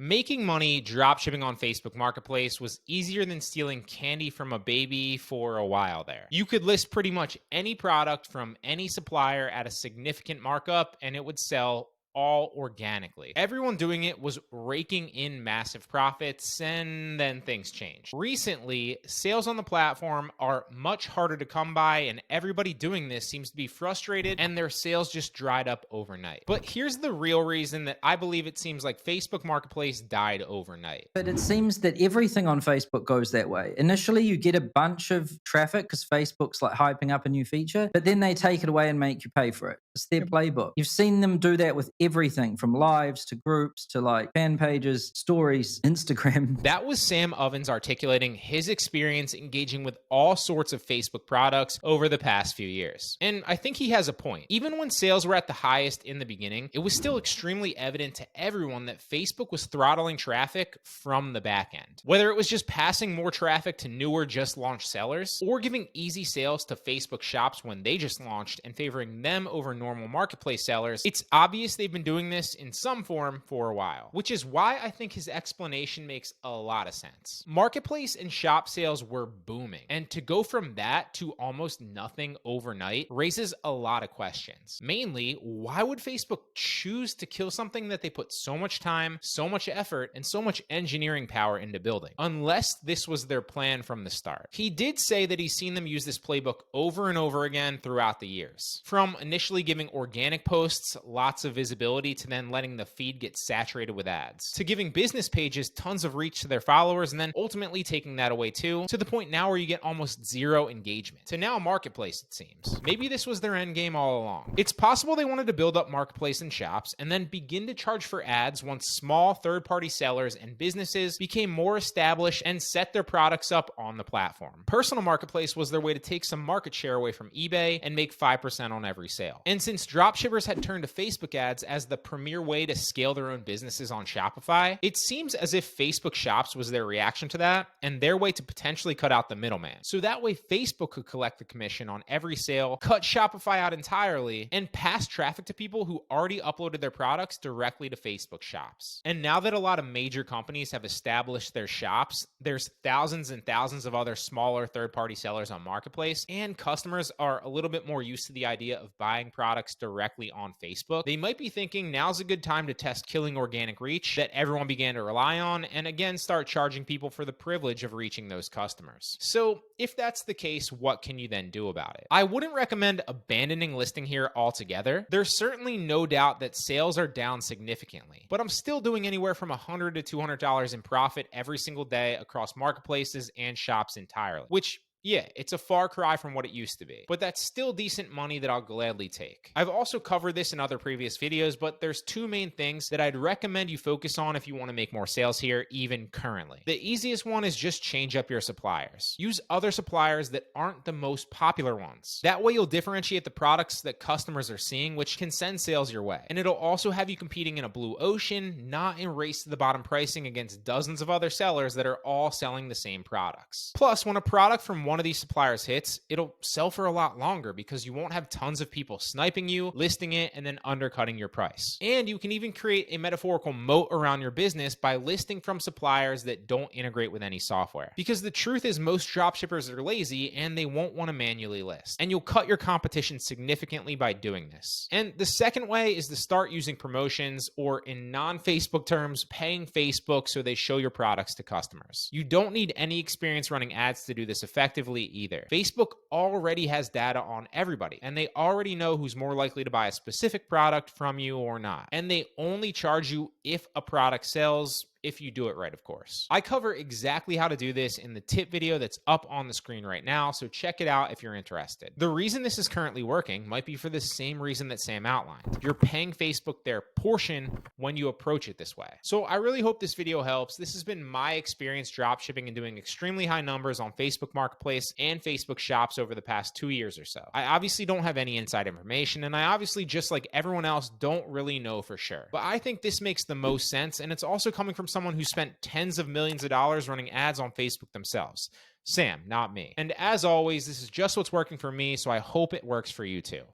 Making money dropshipping on Facebook Marketplace was easier than stealing candy from a baby for a while there. You could list pretty much any product from any supplier at a significant markup and it would sell all organically. Everyone doing it was raking in massive profits, and then things changed. Recently, sales on the platform are much harder to come by, and everybody doing this seems to be frustrated, and their sales just dried up overnight. But here's the real reason that I believe it seems like Facebook Marketplace died overnight. But it seems that everything on Facebook goes that way. Initially, you get a bunch of traffic because Facebook's like hyping up a new feature, but then they take it away and make you pay for it. It's their playbook. You've seen them do that with everything from lives to groups to like fan pages, stories, Instagram. That was Sam Ovens articulating his experience engaging with all sorts of Facebook products over the past few years. And I think he has a point. Even when sales were at the highest in the beginning, it was still extremely evident to everyone that Facebook was throttling traffic from the back end. Whether it was just passing more traffic to newer just launched sellers or giving easy sales to Facebook shops when they just launched and favoring them over normal marketplace sellers, it's obvious they've been doing this in some form for a while, which is why I think his explanation makes a lot of sense. Marketplace and shop sales were booming, and to go from that to almost nothing overnight raises a lot of questions. Mainly, why would Facebook choose to kill something that they put so much time, so much effort, and so much engineering power into building, unless this was their plan from the start? He did say that he's seen them use this playbook over and over again throughout the years, from initially giving organic posts lots of visibility to then letting the feed get saturated with ads, to giving business pages tons of reach to their followers and then ultimately taking that away too, to the point now where you get almost zero engagement, to now Marketplace it seems. Maybe this was their end game all along. It's possible they wanted to build up Marketplace and shops and then begin to charge for ads once small third-party sellers and businesses became more established and set their products up on the platform. Personal Marketplace was their way to take some market share away from eBay and make 5% on every sale. And since dropshippers had turned to Facebook ads as the premier way to scale their own businesses on Shopify, it seems as if Facebook Shops was their reaction to that and their way to potentially cut out the middleman. So that way Facebook could collect the commission on every sale, cut Shopify out entirely, and pass traffic to people who already uploaded their products directly to Facebook Shops. And now that a lot of major companies have established their shops, there's thousands and thousands of other smaller third-party sellers on Marketplace, and customers are a little bit more used to the idea of buying products directly on Facebook. They might be thinking now's a good time to test killing organic reach that everyone began to rely on, and again start charging people for the privilege of reaching those customers. So if that's the case, what can you then do about it? I wouldn't recommend abandoning listing here altogether. There's certainly no doubt that sales are down significantly, but I'm still doing anywhere from $100 to $200 in profit every single day across marketplaces and shops entirely, which yeah, it's a far cry from what it used to be, but that's still decent money that I'll gladly take. I've also covered this in other previous videos, but there's two main things that I'd recommend you focus on if you want to make more sales here, even currently. The easiest one is just change up your suppliers. Use other suppliers that aren't the most popular ones. That way you'll differentiate the products that customers are seeing, which can send sales your way. And it'll also have you competing in a blue ocean, not in race to the bottom pricing against dozens of other sellers that are all selling the same products. Plus, when a product from one of these suppliers hits, it'll sell for a lot longer because you won't have tons of people sniping you, listing it, and then undercutting your price. And you can even create a metaphorical moat around your business by listing from suppliers that don't integrate with any software. Because the truth is most dropshippers are lazy and they won't want to manually list. And you'll cut your competition significantly by doing this. And the second way is to start using promotions, or in non-Facebook terms, paying Facebook so they show your products to customers. You don't need any experience running ads to do this effectively either. Facebook already has data on everybody, and they already know who's more likely to buy a specific product from you or not. And they only charge you if a product sells, if you do it right, of course. I cover exactly how to do this in the tip video that's up on the screen right now, so check it out if you're interested. The reason this is currently working might be for the same reason that Sam outlined. You're paying Facebook their portion when you approach it this way. So I really hope this video helps. This has been my experience dropshipping and doing extremely high numbers on Facebook Marketplace and Facebook Shops over the past 2 years or so. I obviously don't have any inside information, and I obviously, just like everyone else, don't really know for sure. But I think this makes the most sense, and it's also coming from someone who spent tens of millions of dollars running ads on Facebook themselves. Sam, not me. And as always, this is just what's working for me, so I hope it works for you too.